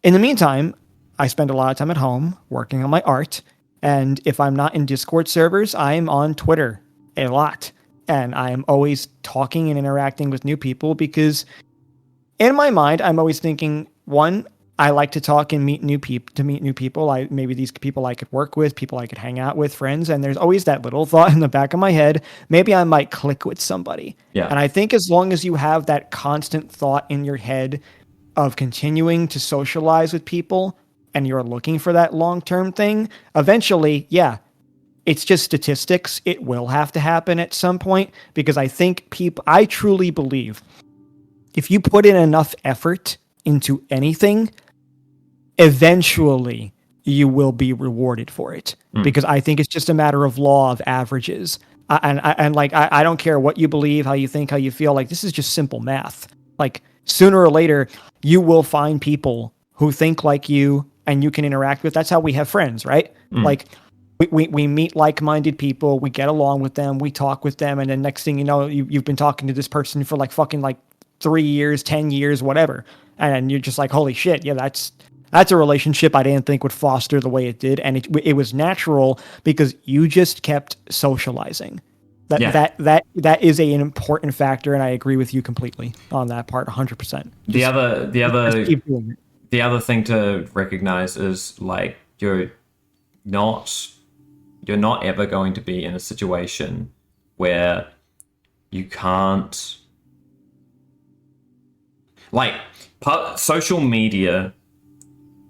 in the meantime, I spend a lot of time at home working on my art, and if I'm not in Discord servers, I'm on Twitter a lot. And I'm always talking and interacting with new people because in my mind, I'm always thinking, one, I like to talk and meet new people. Maybe these people I could work with, people I could hang out with, friends. And there's always that little thought in the back of my head, maybe I might click with somebody. Yeah. And I think as long as you have that constant thought in your head of continuing to socialize with people and you're looking for that long-term thing, eventually, yeah, it's just statistics. It will have to happen at some point, because I think I truly believe if you put in enough effort into anything, eventually you will be rewarded for it, because I think it's just a matter of law of averages. I don't care what you believe, how you think, how you feel. Like, this is just simple math. Like, sooner or later, you will find people who think like you and you can interact with. That's how we have friends, right? Like, we meet like-minded people, we get along with them, we talk with them, and then next thing you know, you've been talking to this person for like fucking like 3 years, 10 years, whatever. And you're just like, holy shit, yeah, that's a relationship I didn't think would foster the way it did. And it was natural because you just kept socializing. That is an important factor, and I agree with you completely on that part, 100%. The other thing to recognize is, like, you're not ever going to be in a situation where you can't, like, social media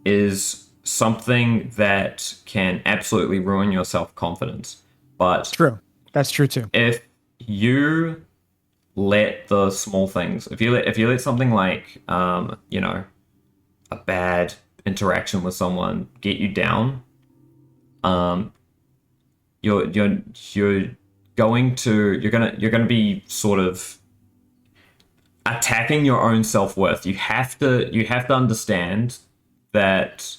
is something that can absolutely ruin your self-confidence. But true. That's true too. If you let the small things, if you let something like, a bad interaction with someone get you down, you're gonna be sort of attacking your own self-worth. You have to understand that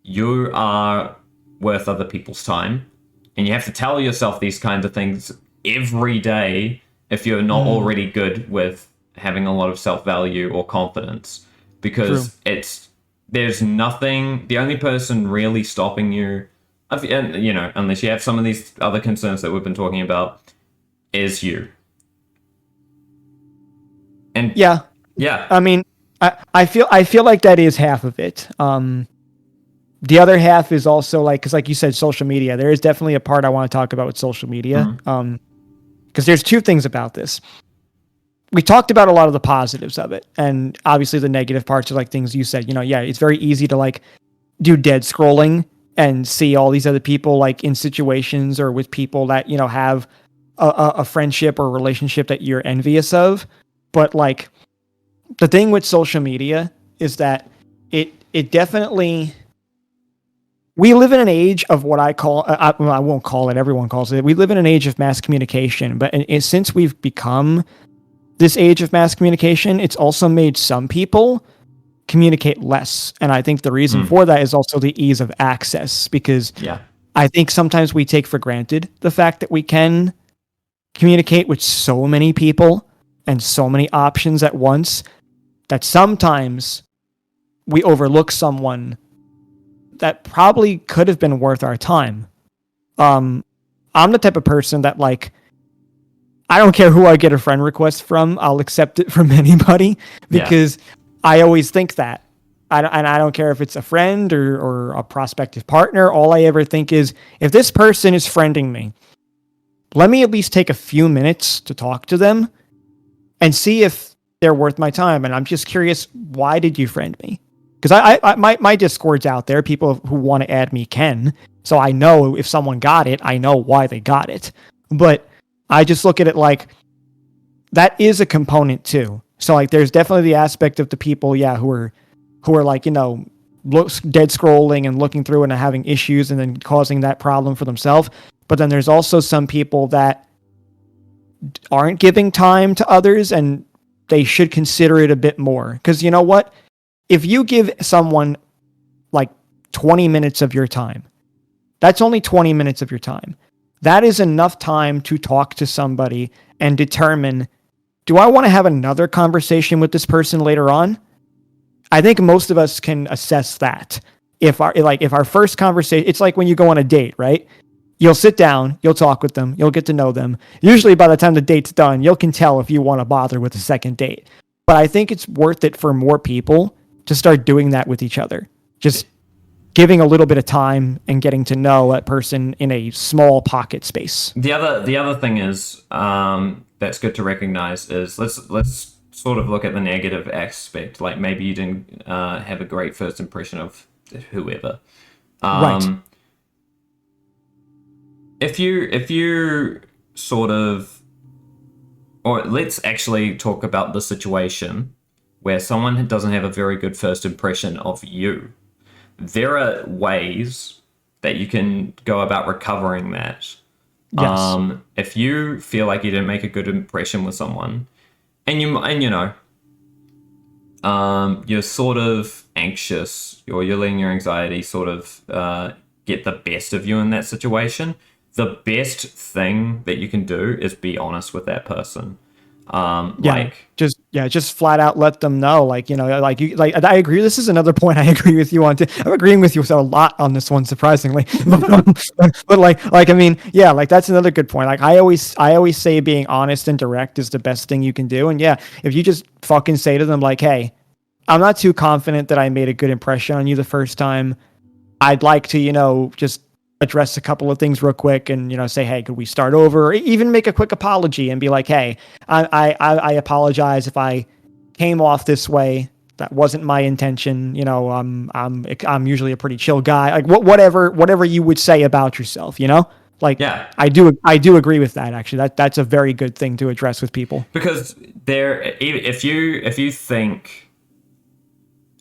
you are worth other people's time, and you have to tell yourself these kinds of things every day if you're not already good with having a lot of self-value or confidence, because there's nothing, the only person really stopping you, unless you have some of these other concerns that we've been talking about, is you. And yeah. I mean, I feel like that is half of it. The other half is also like, because like you said, social media. There is definitely a part I want to talk about with social media. Because there's two things about this. We talked about a lot of the positives of it, and obviously the negative parts are like things you said. It's very easy to like do dead scrolling and see all these other people like in situations or with people that have a friendship or relationship that you're envious of. But like the thing with social media is that it definitely, we live in an age of what I call, I won't call it, everyone calls it, we live in an age of mass communication. But since we've become this age of mass communication, it's also made some people communicate less. And I think the reason for that is also the ease of access, because I think sometimes we take for granted the fact that we can communicate with so many people and so many options at once, that sometimes we overlook someone that probably could have been worth our time. I'm the type of person that like, I don't care who I get a friend request from, I'll accept it from anybody, because I always think that. And I don't care if it's a friend or a prospective partner. All I ever think is, if this person is friending me, let me at least take a few minutes to talk to them and see if they're worth my time. And I'm just curious, why did you friend me? Because my Discord's out there. People who want to add me can. So I know if someone got it, I know why they got it. But I just look at it like that is a component too. So like, there's definitely the aspect of the people, who are like, dead scrolling and looking through and having issues and then causing that problem for themselves. But then there's also some people that aren't giving time to others, and they should consider it a bit more. Because you know what? If you give someone like 20 minutes of your time, that's only 20 minutes of your time. That is enough time to talk to somebody and determine, do I want to have another conversation with this person later on? I think most of us can assess that. If our first conversation, it's like when you go on a date, right? You'll sit down, you'll talk with them, you'll get to know them. Usually by the time the date's done, you can tell if you want to bother with a second date. But I think it's worth it for more people to start doing that with each other. Just giving a little bit of time and getting to know that person in a small pocket space. The other thing is, that's good to recognize is, let's sort of look at the negative aspect. Like, maybe you didn't have a great first impression of whoever. Right. If you sort of, or let's actually talk about the situation where someone doesn't have a very good first impression of you. There are ways that you can go about recovering that. Yes. If you feel like you didn't make a good impression with someone, and you're sort of anxious, or you're letting your anxiety sort of get the best of you in that situation, the best thing that you can do is be honest with that person. Just flat out let them know, I agree. This is another point I agree with you on too. I'm agreeing with you a lot on this one, surprisingly. but I mean, that's another good point. Like, I always say being honest and direct is the best thing you can do. And if you just fucking say to them like, hey, I'm not too confident that I made a good impression on you the first time. I'd like to, just address a couple of things real quick and, say, hey, could we start over? Or even make a quick apology and be like, hey, I apologize if I came off this way. That wasn't my intention. I'm usually a pretty chill guy. Like whatever you would say about yourself, I do agree with that. Actually, that's a very good thing to address with people. Because if you think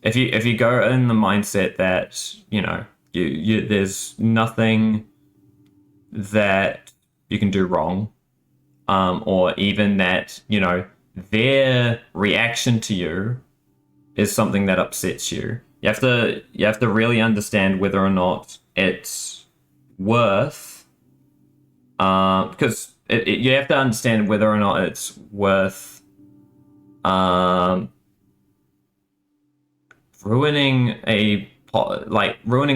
if you go in the mindset that, you know, you there's nothing that you can do wrong, or even that, you know, their reaction to you is something that upsets you. You have to really understand whether or not it's worth, because you have to understand whether or not it's worth ruining a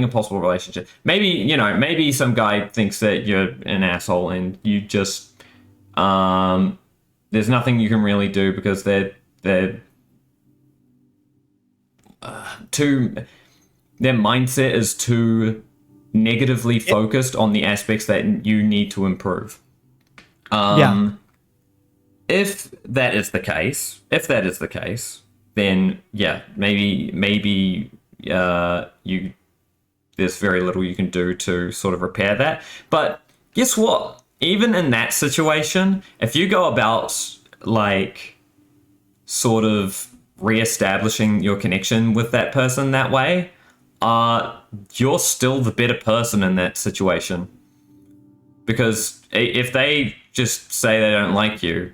possible relationship. Maybe, you know, maybe some guy thinks that you're an asshole and you just there's nothing you can really do because they're too, their mindset is too negatively focused on the aspects that you need to improve. If that is the case, then yeah, maybe you there's very little you can do to sort of repair that. But guess what? Even in that situation, if you go about like sort of reestablishing your connection with that person that way, you're still the better person in that situation. Because if they just say they don't like you,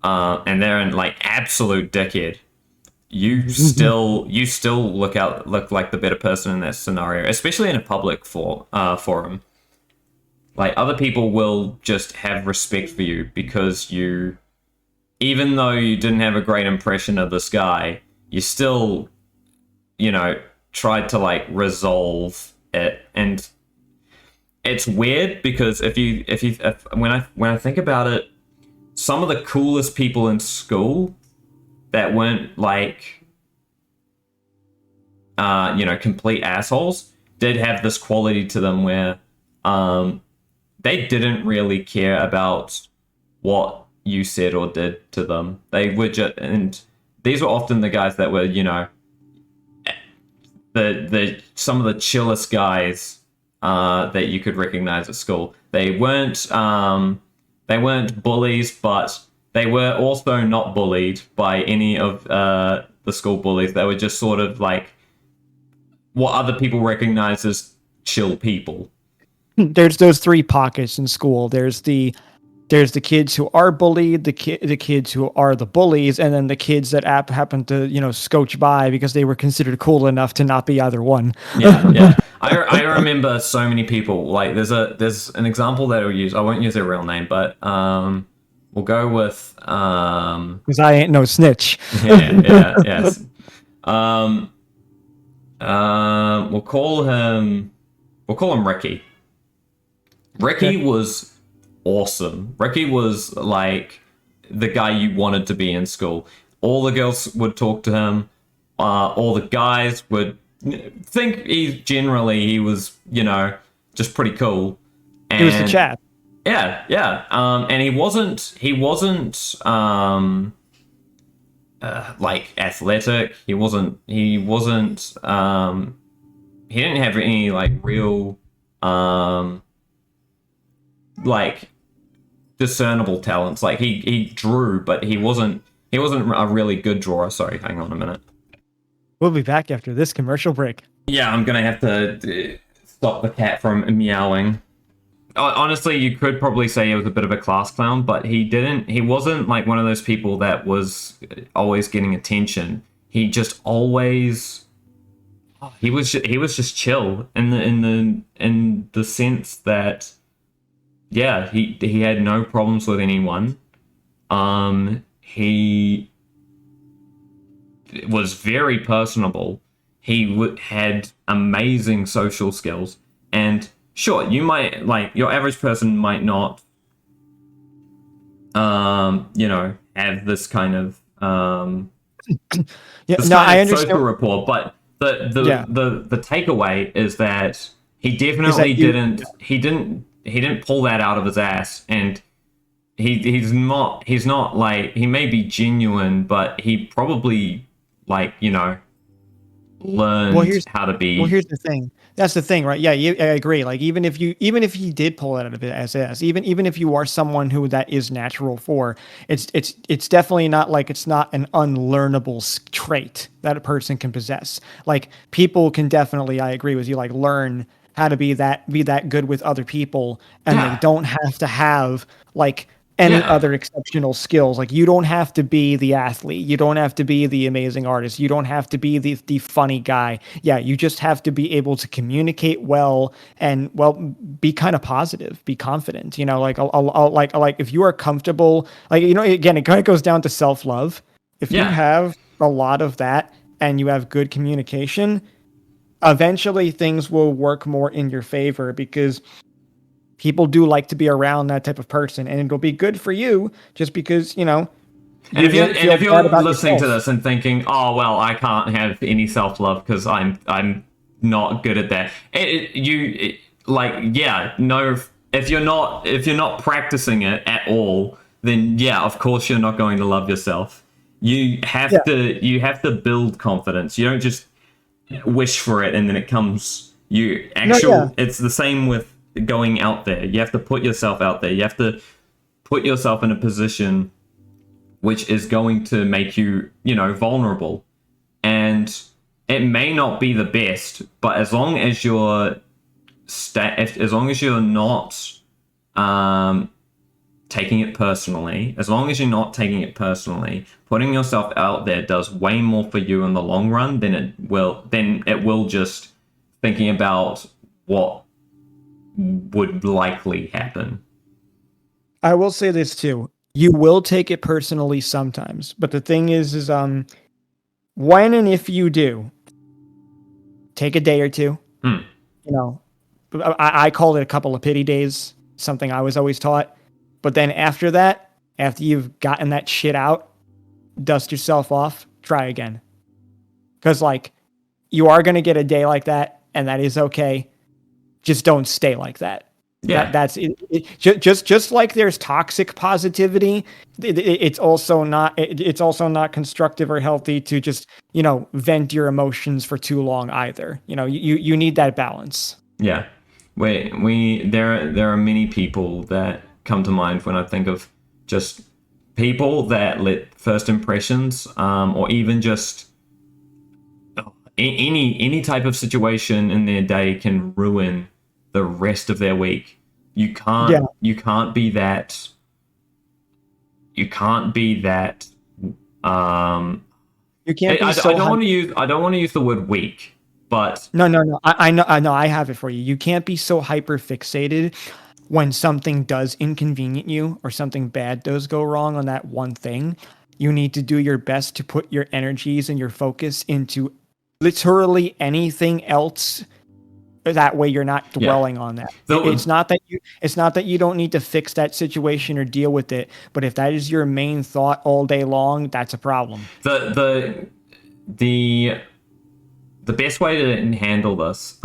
and they're in like absolute dickhead, you still look like the better person in that scenario, especially in a public forum. Like, other people will just have respect for you because you, even though you didn't have a great impression of this guy, you still, you know, tried to like resolve it. And it's weird because when I think about it, some of the coolest people in school that weren't like, you know, complete assholes did have this quality to them where they didn't really care about what you said or did to them. They were just, and these were often the guys that were, you know, the some of the chillest guys that you could recognize at school. They weren't bullies, but they were also not bullied by any of the school bullies. They were just sort of like what other people recognize as chill people. There's those three pockets in school. There's the kids who are bullied, the kids who are the bullies, and then the kids that happen to, you know, scotch by because they were considered cool enough to not be either one. Yeah. I remember so many people. Like, there's an example that I'll use. I won't use their real name, but we'll go with because I ain't no snitch. Yes. We'll call him Ricky. Ricky was awesome. Ricky was like the guy you wanted to be in school. All the girls would talk to him. All the guys would think he was, you know, just pretty cool. And he was the chap. Yeah. And he wasn't like athletic. He didn't have any like real like discernible talents. Like, he drew, but he wasn't a really good drawer. Sorry, hang on a minute. We'll be back after this commercial break. Yeah, I'm gonna have to stop the cat from meowing. Honestly, you could probably say he was a bit of a class clown, but he wasn't like one of those people that was always getting attention. He just always, he was just chill in the sense that, yeah, he had no problems with anyone. He was very personable. He had amazing social skills. And sure, you might, like, your average person might not, you know, have this kind of I understand social rapport. But the takeaway is that he definitely didn't pull that out of his ass, and he's not like, he may be genuine, but he probably, like, you know, learned how to Well, be. here's the thing. That's the thing, right? Yeah, I agree. Like even if he did pull it out of it as is, even if you are someone who that is natural for, it's definitely not like it's not an unlearnable trait that a person can possess. Like people can definitely, I agree with you, like learn how to be that good with other people, and they Yeah, don't have to have like any yeah, other exceptional skills. Like you don't have to be the athlete. You don't have to be the amazing artist. You don't have to be the funny guy. Yeah, you just have to be able to communicate well and well be kind of positive, be confident. You know, like if you are comfortable, like you know, again, it kind of goes down to self-love. If you yeah. have a lot of that and you have good communication, eventually things will work more in your favor because people do like to be around that type of person, and it'll be good for you just because you know And you won't feel if bad you're about listening to yourself. this and thinking, oh well, I can't have any self love because I'm not good at that. Like yeah, no. If you're not practicing it at all, then yeah, of course you're not going to love yourself. Yeah, You have to build confidence. You don't just wish for it and then it comes. no, yeah, It's the same with going out there. You have to put yourself out there. You have to put yourself in a position which is going to make you, you know, vulnerable. And it may not be the best, but as long as as long as you're not taking it personally, as long as you're not taking it personally, putting yourself out there does way more for you in the long run than it will just thinking about what would likely happen. I will say this too. You will take it personally sometimes, but the thing is when and if you do, take a day or two. Hmm. You know, I call it a couple of pity days, something I was always taught. But then after that, after you've gotten that shit out, dust yourself off, try again. Because like you are gonna get a day like that, and that is okay. Just don't stay like that. Yeah. That's it, just like there's toxic positivity. It's also not. It's also not constructive or healthy to just you know vent your emotions for too long either. You know, you need that balance. Yeah. There are many people that come to mind when I think of just people that let first impressions, or even just any type of situation in their day can ruin the rest of their week. Yeah, You can't be that. You can't be that. Um, you can't be so. I don't want to use the word weak, but No. I know. I have it for you. You can't be so hyper fixated when something does inconvenient you or something bad does go wrong on that one thing. You need to do your best to put your energies and your focus into literally anything else. That way, you're not yeah. dwelling on that. The, It's not that you don't need to fix that situation or deal with it. But if that is your main thought all day long, that's a problem. the the the best way to handle this,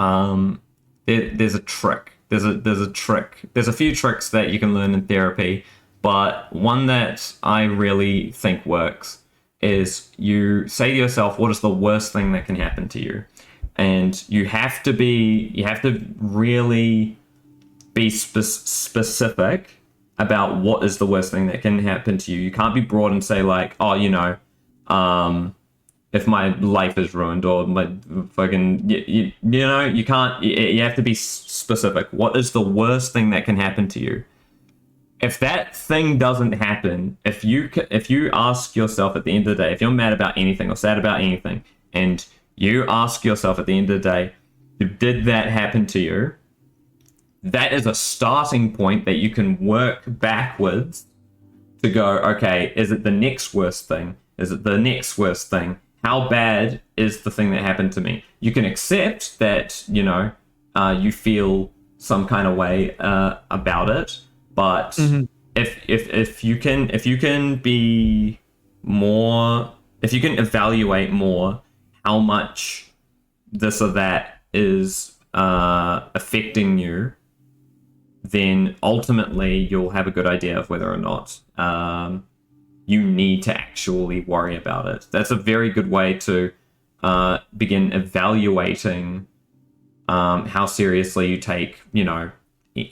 there's a trick. There's a trick. There's a few tricks that you can learn in therapy, but one that I really think works is you say to yourself, what is the worst thing that can happen to you? And you have to really be specific about what is the worst thing that can happen to you. You can't be broad and say like, oh, you know, if my life is ruined or my fucking, you know, you can't, you have to be specific. What is the worst thing that can happen to you? If that thing doesn't happen, if you ask yourself at the end of the day, if you're mad about anything or sad about anything, and you ask yourself at the end of the day, did that happen to you? That is a starting point that you can work backwards to go, okay, is it the next worst thing? Is it the next worst thing? How bad is the thing that happened to me? You can accept that, you know, you feel some kind of way about it, but if you can be more, if you can evaluate more how much this or that is affecting you, then ultimately you'll have a good idea of whether or not you need to actually worry about it. That's a very good way to begin evaluating how seriously you take,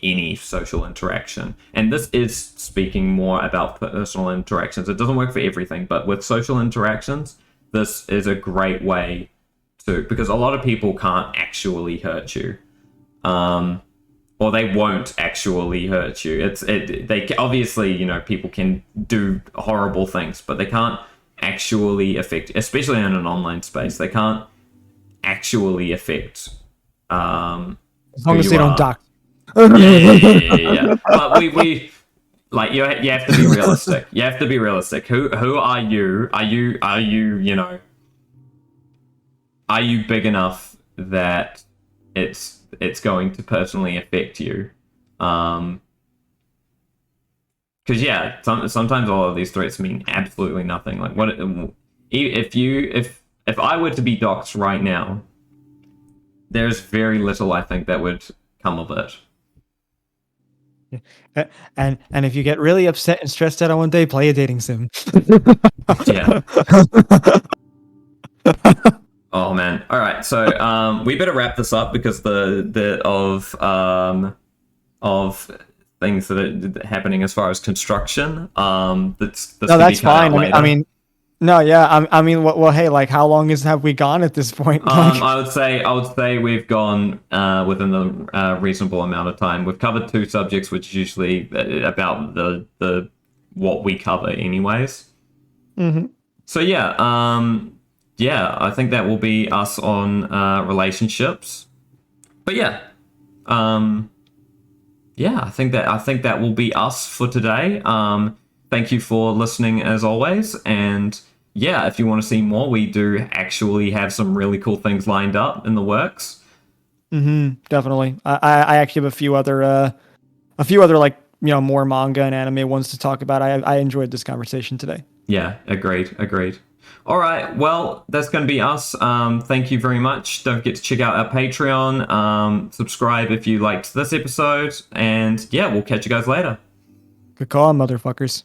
any social interaction. And this is speaking more about personal interactions. It doesn't work for everything, but with social interactions, this is a great way to, because a lot of people can't actually hurt you. Or they won't actually hurt you. They obviously, people can do horrible things, but they can't actually affect, especially in an online space, they can't actually affect As long as they don't dox. yeah. But we like you have to be realistic. You have to be realistic. Who are you? Are you are you big enough that it's going to personally affect you? Because sometimes all of these threats mean absolutely nothing. Like what if I were to be doxxed right now, there's very little I think that would come of it. And if you get really upset and stressed out on one day, play a dating sim. Yeah. Oh man. All right. So we better wrap this up because of things that are happening as far as construction. That's fine. I mean, no, yeah. I mean, well, hey, like, how long have we gone at this point? I would say we've gone within the reasonable amount of time. We've covered 2 subjects, which is usually about the what we cover, anyways. Mm-hmm. So yeah, I think that will be us on relationships. But yeah, I think that will be us for today. Thank you for listening as always, and yeah, if you want to see more, we do actually have some really cool things lined up in the works. Definitely. I actually have a few other like more manga and anime ones to talk about. I enjoyed this conversation today. Yeah, agreed. All right, well, that's going to be us. Thank you very much. Don't forget to check out our Patreon. Subscribe if you liked this episode, and yeah, we'll catch you guys later. Good call, motherfuckers.